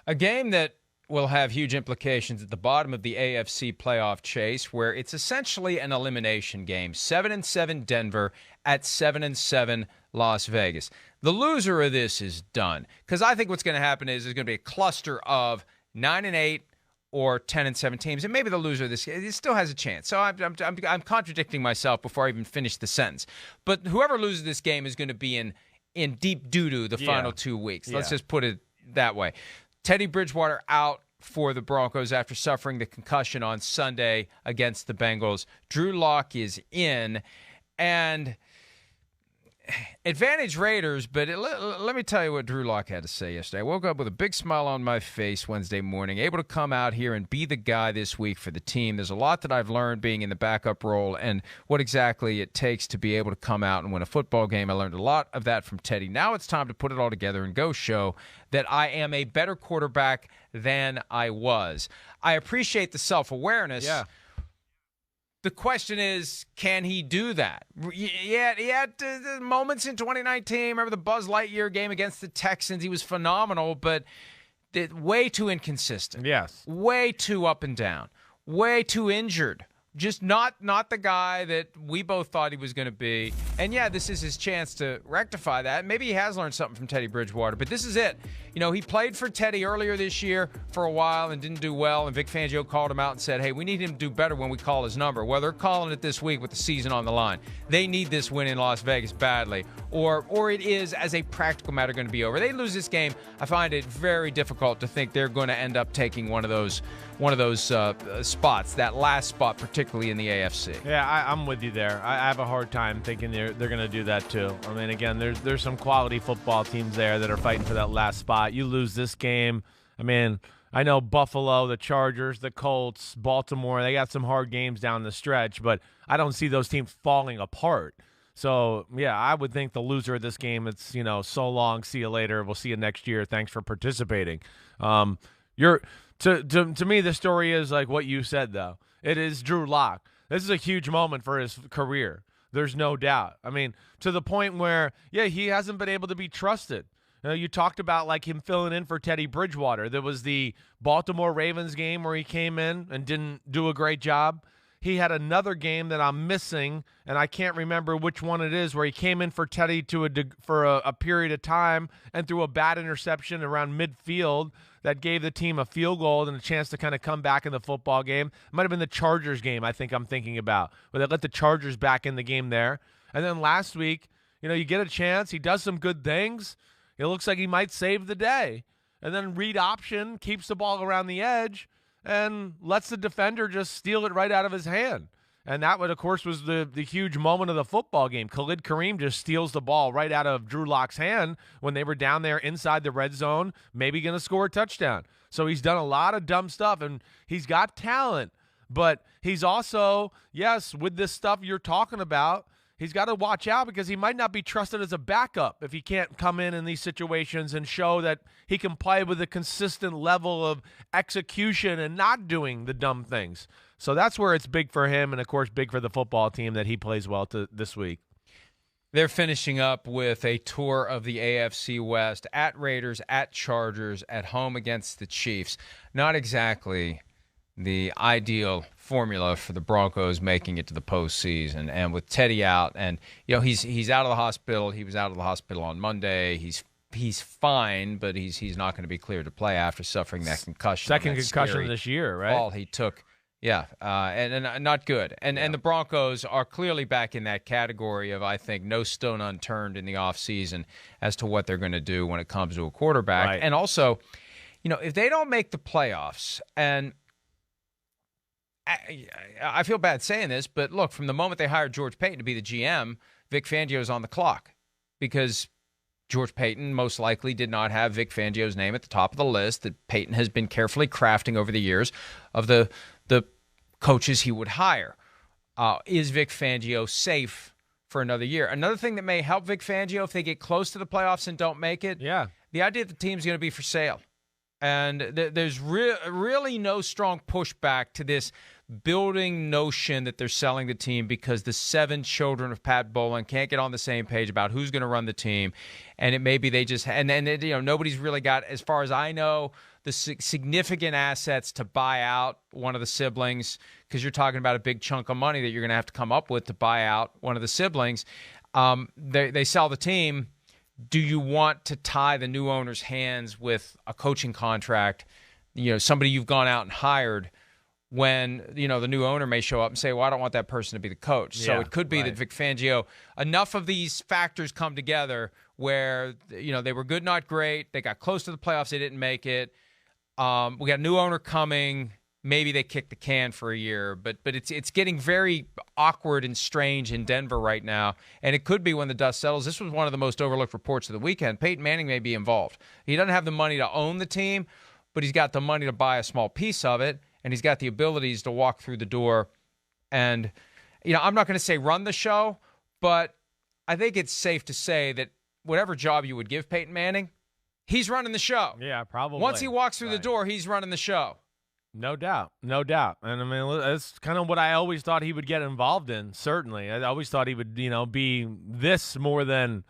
A game that will have huge implications at the bottom of the AFC playoff chase, where it's essentially an elimination game. 7-7 Denver at 7-7 Las Vegas. The loser of this is done, because I think what's going to happen is there's going to be a cluster of 9-8 or 10-7 teams, and maybe the loser of this it still has a chance. So I'm contradicting myself before I even finish the sentence. But whoever loses this game is going to be in deep doo-doo the final 2 weeks. Let's just put it that way. Teddy Bridgewater out for the Broncos after suffering the concussion on Sunday against the Bengals. Drew Lock is in, and advantage Raiders, but let me tell you what Drew Lock had to say yesterday. I woke up with a big smile on my face Wednesday morning, able to come out here and be the guy this week for the team. There's a lot that I've learned being in the backup role and what exactly it takes to be able to come out and win a football game. I learned a lot of that from Teddy. Now it's time to put it all together and go show that I am a better quarterback than I was. I appreciate the self-awareness. Yeah. The question is, can he do that? Yeah, he had moments in 2019. Remember the Buzz Lightyear game against the Texans? He was phenomenal, but way too inconsistent. Yes. Way too up and down. Way too injured. Just not the guy that we both thought he was going to be. And, yeah, this is his chance to rectify that. Maybe he has learned something from Teddy Bridgewater, but this is it. You know, he played for Teddy earlier this year for a while and didn't do well, and Vic Fangio called him out and said, hey, we need him to do better when we call his number. Well, they're calling it this week with the season on the line. They need this win in Las Vegas badly, or it is, as a practical matter, going to be over. They lose this game, I find it very difficult to think they're going to end up taking one of those spots, that last spot, particularly in the AFC. Yeah, I'm with you there. I have a hard time thinking they're going to do that too. I mean, again, there's some quality football teams there that are fighting for that last spot. You lose this game. I mean, I know Buffalo, the Chargers, the Colts, Baltimore, they got some hard games down the stretch, but I don't see those teams falling apart. So, yeah, I would think the loser of this game, it's, so long, see you later, we'll see you next year, thanks for participating. To me, the story is like what you said, though. It is Drew Lock. This is a huge moment for his career. There's no doubt. I mean, to the point where, he hasn't been able to be trusted. You talked about like him filling in for Teddy Bridgewater. There was the Baltimore Ravens game where he came in and didn't do a great job. He had another game that I'm missing, and I can't remember which one it is, where he came in for Teddy for a period of time and threw a bad interception around midfield that gave the team a field goal and a chance to kind of come back in the football game. It might have been the Chargers game, I think I'm thinking about, where they let the Chargers back in the game there. And then last week, you get a chance. He does some good things. It looks like he might save the day. And then read option, keeps the ball around the edge, and lets the defender just steal it right out of his hand. And that, of course, was the huge moment of the football game. Khalid Kareem just steals the ball right out of Drew Lock's hand when they were down there inside the red zone, maybe going to score a touchdown. So he's done a lot of dumb stuff, and he's got talent. But he's also, yes, with this stuff you're talking about, he's got to watch out because he might not be trusted as a backup if he can't come in these situations and show that he can play with a consistent level of execution and not doing the dumb things. So that's where it's big for him and, of course, big for the football team that he plays well this week. They're finishing up with a tour of the AFC West at Raiders, at Chargers, at home against the Chiefs. Not exactly the ideal formula for the Broncos making it to the postseason. And with Teddy out, and he's out of the hospital. He was out of the hospital on Monday. He's fine, but he's not going to be cleared to play after suffering that concussion. Second concussion this year, right? All he took. Yeah, and not good. And the Broncos are clearly back in that category of, I think, no stone unturned in the offseason as to what they're going to do when it comes to a quarterback. Right. And also, if they don't make the playoffs, and I feel bad saying this, but look, from the moment they hired George Paton to be the GM, Vic Fangio's on the clock because George Paton most likely did not have Vic Fangio's name at the top of the list that Paton has been carefully crafting over the years of the coaches he would hire. Is Vic Fangio safe for another year? Another thing that may help Vic Fangio if they get close to the playoffs and don't make it, the idea that the team's going to be for sale. And there's really no strong pushback to this building notion that they're selling the team because the 7 children of Pat Bowlen can't get on the same page about who's going to run the team. And it maybe they just – and nobody's really got, as far as I know, the significant assets to buy out one of the siblings, because you're talking about a big chunk of money that you're going to have to come up with to buy out one of the siblings. They sell the team. Do you want to tie the new owner's hands with a coaching contract, somebody you've gone out and hired, when, the new owner may show up and say, well, I don't want that person to be the coach. So it could be that Vic Fangio, enough of these factors come together where, they were good, not great. They got close to the playoffs. They didn't make it. We got a new owner coming. Maybe they kick the can for a year, but it's getting very awkward and strange in Denver right now, and it could be when the dust settles. This was one of the most overlooked reports of the weekend. Peyton Manning may be involved. He doesn't have the money to own the team, but he's got the money to buy a small piece of it, and he's got the abilities to walk through the door. And, I'm not going to say run the show, but I think it's safe to say that whatever job you would give Peyton Manning, he's running the show. Yeah, probably. Once he walks through the door, he's running the show. No doubt. And I mean, that's kind of what I always thought he would get involved in, certainly. I always thought he would, be this more than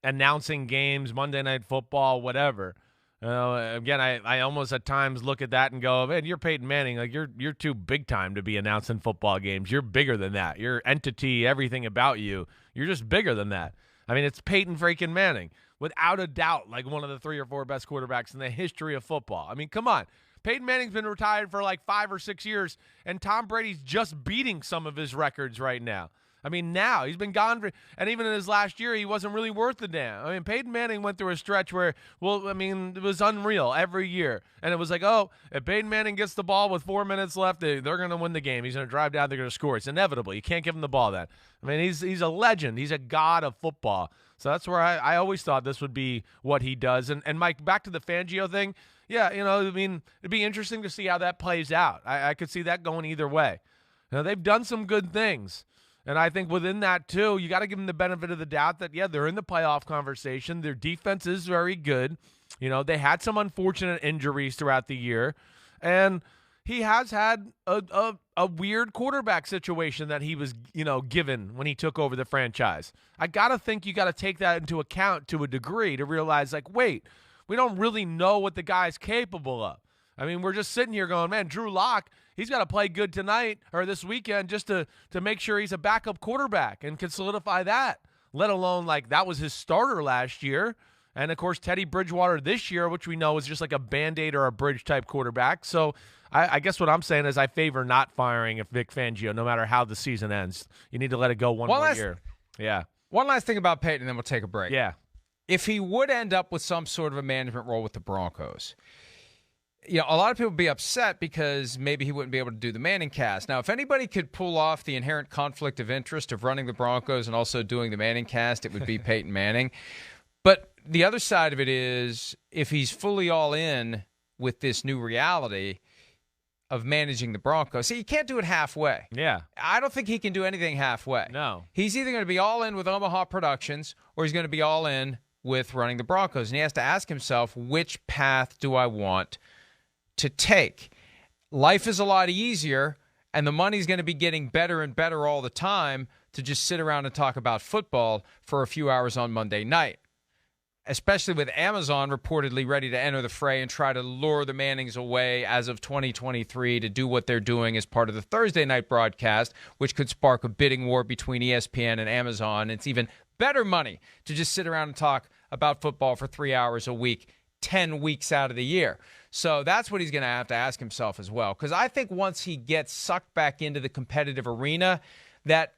announcing games, Monday Night Football, whatever. Again, I almost at times look at that and go, man, you're Peyton Manning. Like, you're too big time to be announcing football games. You're bigger than that. Your entity, everything about you, you're just bigger than that. I mean, it's Peyton freaking Manning, without a doubt, like one of the 3 or 4 best quarterbacks in the history of football. I mean, come on. Peyton Manning's been retired for like 5 or 6 years, and Tom Brady's just beating some of his records right now. I mean, now he's been gone, and even in his last year, he wasn't really worth the damn. I mean, Peyton Manning went through a stretch where, it was unreal every year. And it was like, oh, if Peyton Manning gets the ball with 4 minutes left, they're going to win the game. He's going to drive down, they're going to score. It's inevitable. You can't give him the ball then. I mean, he's a legend. He's a god of football. So that's where I always thought this would be what he does. And Mike, back to the Fangio thing. Yeah, it'd be interesting to see how that plays out. I could see that going either way. They've done some good things. And I think within that, too, you got to give them the benefit of the doubt that, yeah, they're in the playoff conversation. Their defense is very good. They had some unfortunate injuries throughout the year. And he has had a weird quarterback situation that he was, given when he took over the franchise. I got to think you got to take that into account to a degree to realize, like, wait, we don't really know what the guy's capable of. I mean, we're just sitting here going, man, Drew Lock, he's got to play good tonight or this weekend just to make sure he's a backup quarterback and can solidify that, let alone, like, that was his starter last year. And, of course, Teddy Bridgewater this year, which we know is just like a Band-Aid or a bridge-type quarterback. So I guess what I'm saying is I favor not firing if Vic Fangio, no matter how the season ends. You need to let it go one more year. Yeah. One last thing about Peyton, and then we'll take a break. Yeah. If he would end up with some sort of a management role with the Broncos, a lot of people would be upset because maybe he wouldn't be able to do the Manning cast. Now, if anybody could pull off the inherent conflict of interest of running the Broncos and also doing the Manning cast, it would be Peyton Manning. But the other side of it is, if he's fully all in with this new reality of managing the Broncos, see, you can't do it halfway. Yeah. I don't think he can do anything halfway. No. He's either going to be all in with Omaha Productions or he's going to be all in with running the Broncos. And he has to ask himself, which path do I want to take? Life is a lot easier, and the money's going to be getting better and better all the time to just sit around and talk about football for a few hours on Monday night, especially with Amazon reportedly ready to enter the fray and try to lure the Mannings away as of 2023 to do what they're doing as part of the Thursday night broadcast, which could spark a bidding war between ESPN and Amazon. It's even better money to just sit around and talk about football for 3 hours a week, 10 weeks out of the year. So that's what he's going to have to ask himself as well. Because I think once he gets sucked back into the competitive arena, that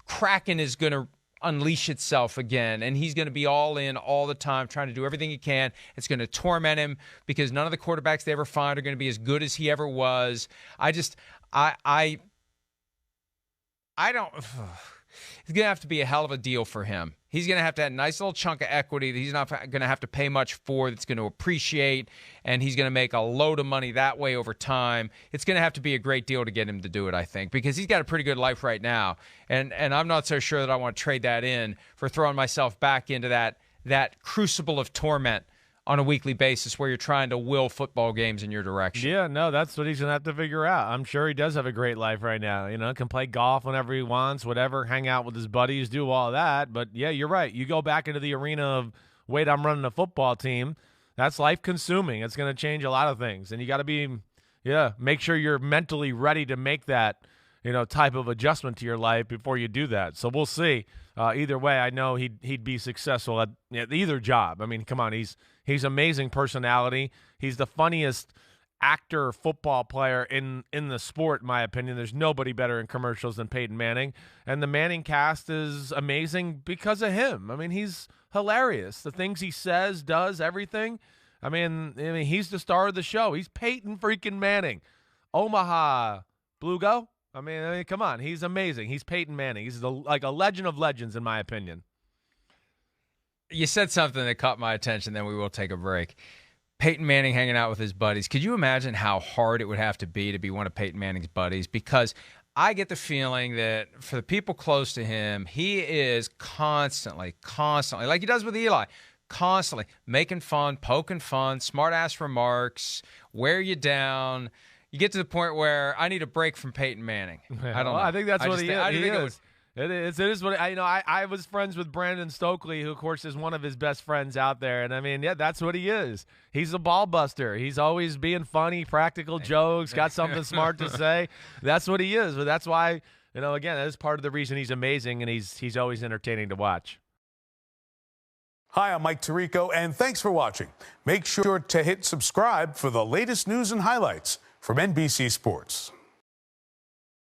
Kraken is going to unleash itself again, and he's going to be all in all the time, trying to do everything he can. It's going to torment him because none of the quarterbacks they ever find are going to be as good as he ever was. I don't. It's going to have to be a hell of a deal for him. He's going to have a nice little chunk of equity that he's not going to have to pay much for, that's going to appreciate, and he's going to make a load of money that way over time. It's going to have to be a great deal to get him to do it, I think, because he's got a pretty good life right now, and I'm not so sure that I want to trade that in for throwing myself back into that crucible of torment on a weekly basis where you're trying to will football games in your direction. Yeah, no, that's what he's going to have to figure out. I'm sure he does have a great life right now. Can play golf whenever he wants, whatever, hang out with his buddies, do all that. But, yeah, you're right. You go back into the arena of, wait, I'm running a football team. That's life-consuming. It's going to change a lot of things. And you got to be, make sure you're mentally ready to make that, type of adjustment to your life before you do that. So we'll see. Either way, I know he'd be successful at either job. I mean, come on, he's amazing personality. He's the funniest actor football player in the sport, in my opinion. There's nobody better in commercials than Peyton Manning. And the Manning cast is amazing because of him. I mean, he's hilarious. The things he says, does, everything. I mean, he's the star of the show. He's Peyton freaking Manning. Omaha Blue Go? I mean, come on. He's amazing. He's Peyton Manning. He's like a legend of legends, in my opinion. You said something that caught my attention, then we will take a break. Peyton Manning hanging out with his buddies. Could you imagine how hard it would have to be one of Peyton Manning's buddies? Because I get the feeling that for the people close to him, he is constantly, like he does with Eli, constantly making fun, poking fun, smart-ass remarks, wear you down. You get to the point where I need a break from Peyton Manning. I don't know. I think that's what he is. He is. It is what I was friends with Brandon Stokely, who of course is one of his best friends out there, and I mean, yeah, that's what he is. He's a ball buster. He's always being funny, practical jokes, got something smart to say. That's what he is. But that's why, again, that is part of the reason he's amazing, and he's always entertaining to watch. Hi, I'm Mike Tirico, and thanks for watching. Make sure to hit subscribe for the latest news and highlights from NBC Sports.